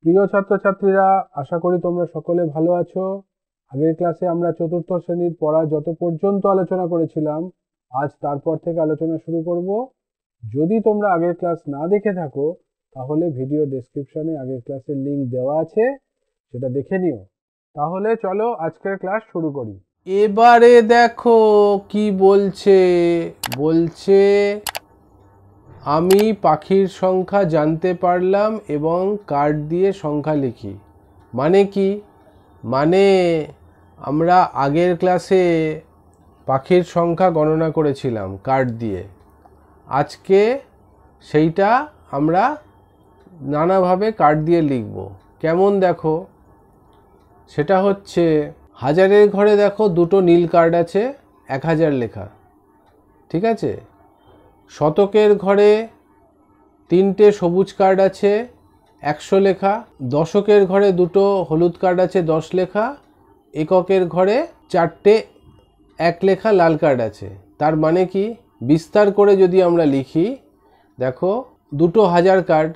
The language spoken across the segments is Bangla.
প্রিয় ছাত্রছাত্রীরা, আশা করি তোমরা সকলে ভালো আছো। আগের ক্লাসে আমরা চতুর্থ শ্রেণীর পড়া যত পর্যন্ত আলোচনা করেছিলাম, আজ তারপর থেকে আলোচনা শুরু করব। যদি তোমরা আগের ক্লাস না দেখে থাকো তাহলে ভিডিও ডেসক্রিপশনে আগের ক্লাসের লিংক দেওয়া আছে, সেটা দেখে নিও। তাহলে চলো আজকের ক্লাস শুরু করি। এবারে দেখো কি বলছে আমি পাখির সংখ্যা জানতে পারলাম এবং কার্ড দিয়ে সংখ্যা লিখি। মানে কি? মানে আমরা আগের ক্লাসে পাখির সংখ্যা গণনা করেছিলাম কার্ড দিয়ে। আজকে সেইটা আমরা নানাভাবে কার্ড দিয়ে লিখব। কেমন দেখো, সেটা হচ্ছে হাজারের ঘরে দেখো দুটো নীল কার্ড আছে, 1000 লেখা, ঠিক আছে। শতকের ঘরে তিনটে সবুজ কার্ড আছে, 100 লেখা। দশকের ঘরে দুটো হলুদ কার্ড আছে, 10 লেখা। এককের ঘরে 4টে 1 লেখা লাল কার্ড আছে। তার মানে কি, বিস্তার করে যদি আমরা লিখি, দেখো দুটো 1000 কার্ড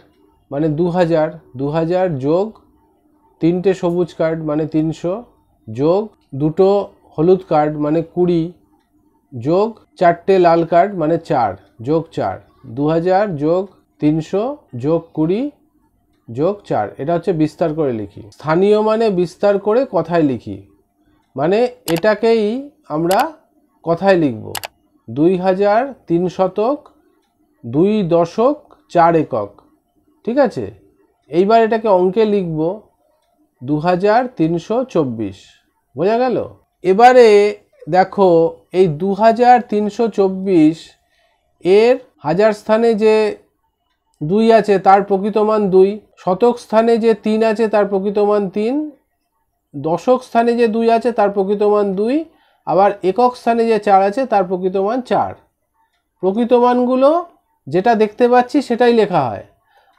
মানে 2000, 2000 যোগ তিনটে সবুজ কার্ড মানে 300, যোগ দুটো হলুদ কার্ড মানে 20, যোগ 4টে লাল কার্ড মানে 4, যোগ 4, 2000 যোগ 300 যোগ 20 যোগ 4। এটা হচ্ছে বিস্তার করে লিখি। স্থানীয় মানে বিস্তার করে কথায় লিখি, মানে এটাকেই আমরা কথায় লিখব। 2003 শতক, 2 দশক, 4 একক, ঠিক আছে। এইবার এটাকে অঙ্কে লিখব 2324। বোঝা গেল? এবারে দেখো এই 2324 এর হাজার স্থানে যে 2 আছে তার প্রকৃত মান 2, শতক স্থানে যে 3 আছে তার প্রকৃত মান 3, দশক স্থানে যে 2 আছে তার প্রকৃত মান 2, আবার একক স্থানে যে 4 আছে তার প্রকৃত মান 4। প্রকৃত মানগুলো যেটা দেখতে পাচ্ছি সেটাই লেখা হয়।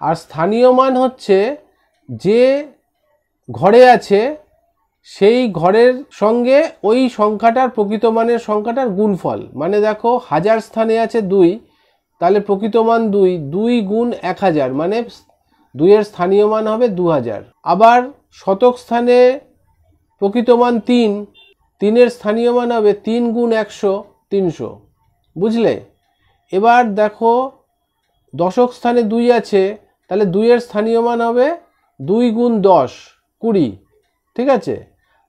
আর স্থানীয় মান হচ্ছে যে ঘরে আছে সেই ঘরের সঙ্গে ওই সংখ্যাটার প্রকৃত মানের সংখ্যাটার গুণফল। মানে দেখো হাজার স্থানে আছে 2, তাহলে প্রকৃত মান 2, 2 গুণ 1000 মানে 2 এর স্থানীয় মান হবে 2000। আবার শতক স্থানে প্রকৃত মান 3, 3 এর স্থানীয় মান হবে 3 গুণ 100, 300। বুঝলে? এবার দেখো দশক স্থানে 2 আছে, তাহলে 2 এর স্থানীয় মান হবে 2 গুণ 10, 20, ঠিক আছে।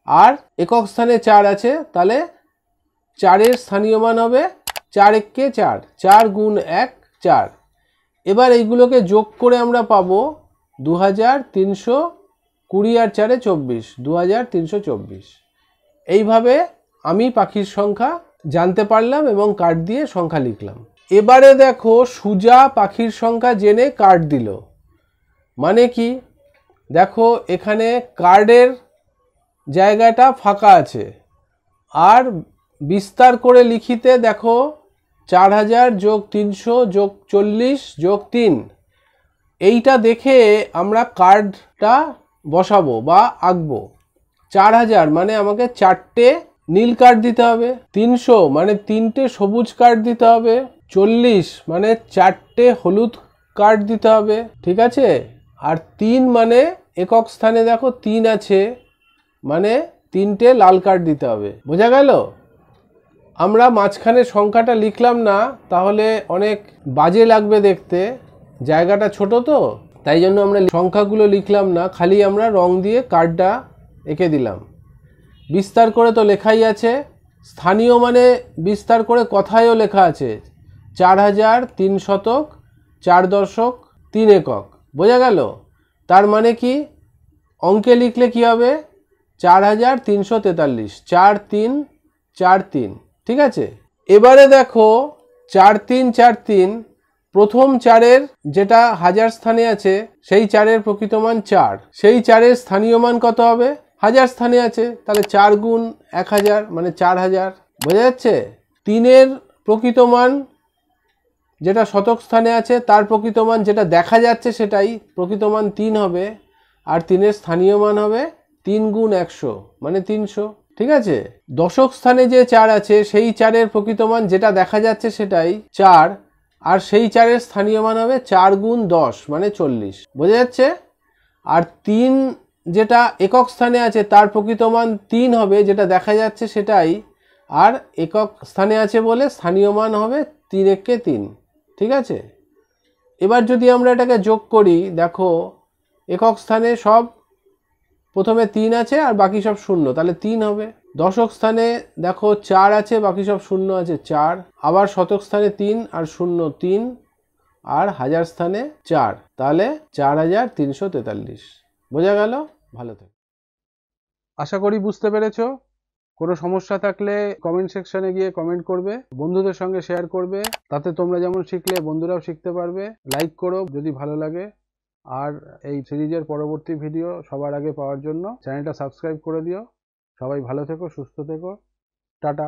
আর একক স্থানে 4 আছে, তাহলে 4 এর স্থানীয় মান হবে 4 একে 4, 4 গুণ 1, 4। এবার এইগুলোকে যোগ করে আমরা পাবো 2320 আর 4 24, 2324। এইভাবে আমি পাখির সংখ্যা জানতে পারলাম এবং কার্ড দিয়ে সংখ্যা লিখলাম। এবারে দেখো সুজা পাখির সংখ্যা জেনে কার্ড দিল। মানে কি? দেখো এখানে কার্ডের জায়গাটা ফাঁকা আছে, আর বিস্তার করে লিখিতে দেখো 4000 যোগ 300 যোগ 40 যোগ 3। এইটা দেখে আমরা কার্ডটা বসাবো বা আঁকবো। 4000 মানে আমাকে 4টে নীল কার্ড দিতে হবে, 300 মানে 3টে সবুজ কার্ড দিতে হবে, 40 মানে 4টে হলুদ কার্ড দিতে হবে, ঠিক আছে। আর 3 মানে একক স্থানে দেখো 3 আছে, মানে 3টে লাল কার্ড দিতে হবে। বোঝা গেল? আমরা মাঝখানে সংখ্যাটা লিখলাম না, তাহলে অনেক বাজে লাগবে দেখতে, জায়গাটা ছোট তো, তাই জন্য আমরা সংখ্যাগুলো লিখলাম না, খালি আমরা রং দিয়ে কার্ডটা এঁকে দিলাম। বিস্তার করে তো লেখাই আছে, স্থানীয় মানে বিস্তার করে কথায়ও লেখা আছে 4003 শতক, 4 দশক, 3 একক। বোঝা গেল? তার মানে কি, অঙ্কে লিখলে কি হবে 4343, 4343, ঠিক আছে। এবারে দেখো 4343 প্রথম 4-এর যেটা হাজার স্থানে আছে সেই 4-এর প্রকৃত মান 4, সেই 4-এর স্থানীয় মান কত হবে? হাজার স্থানে আছে, তাহলে 4 গুণ 1000 মানে 4000। বোঝা যাচ্ছে? 3-এর প্রকৃত মান যেটা শতক স্থানে আছে তার প্রকৃত মান যেটা দেখা যাচ্ছে সেটাই প্রকৃত মান 3 হবে, আর 3-এর স্থানীয় মান হবে 3 গুণ 100 মানে 300, ঠিক আছে। দশক স্থানে যে 4 আছে সেই 4-এর প্রকৃত মান যেটা দেখা যাচ্ছে সেটাই 4, আর সেই 4-এর স্থানীয় মান হবে 4 গুণ 10 মানে 40। বোঝা যাচ্ছে? আর 3 যেটা একক স্থানে আছে তার প্রকৃত মান 3 হবে, যেটা দেখা যাচ্ছে সেটাই। আর একক স্থানে আছে বলে স্থানীয় মান হবে 3 একে 3। ঠিক আছে, এবার যদি আমরা এটাকে যোগ করি, দেখো একক স্থানে সব প্রথমে 3 আছে আর বাকি সব শূন্য, তাহলে 3 হবে। দশক স্থানে দেখো 4 আছে, বাকি সব শূন্য আছে, 4। আবার শতক স্থানে 3 আর শূন্য 3, আর হাজার স্থানে 4, তাহলে 4343। বোঝা গেল? ভালো থেকো। আশা করি বুঝতে পেরেছো। কোনো সমস্যা থাকলে কমেন্ট সেকশনে গিয়ে কমেন্ট করবে, বন্ধুদের সঙ্গে শেয়ার করবে, তাতে তোমরা যেমন শিখলে বন্ধুরাও শিখতে পারবে। লাইক করো যদি ভালো লাগে, আর এই সিরিজের পরবর্তী ভিডিও সবার আগে পাওয়ার জন্য চ্যানেলটা সাবস্ক্রাইব করে দিও। সবাই ভালো থেকো, সুস্থ থেকো, টাটা।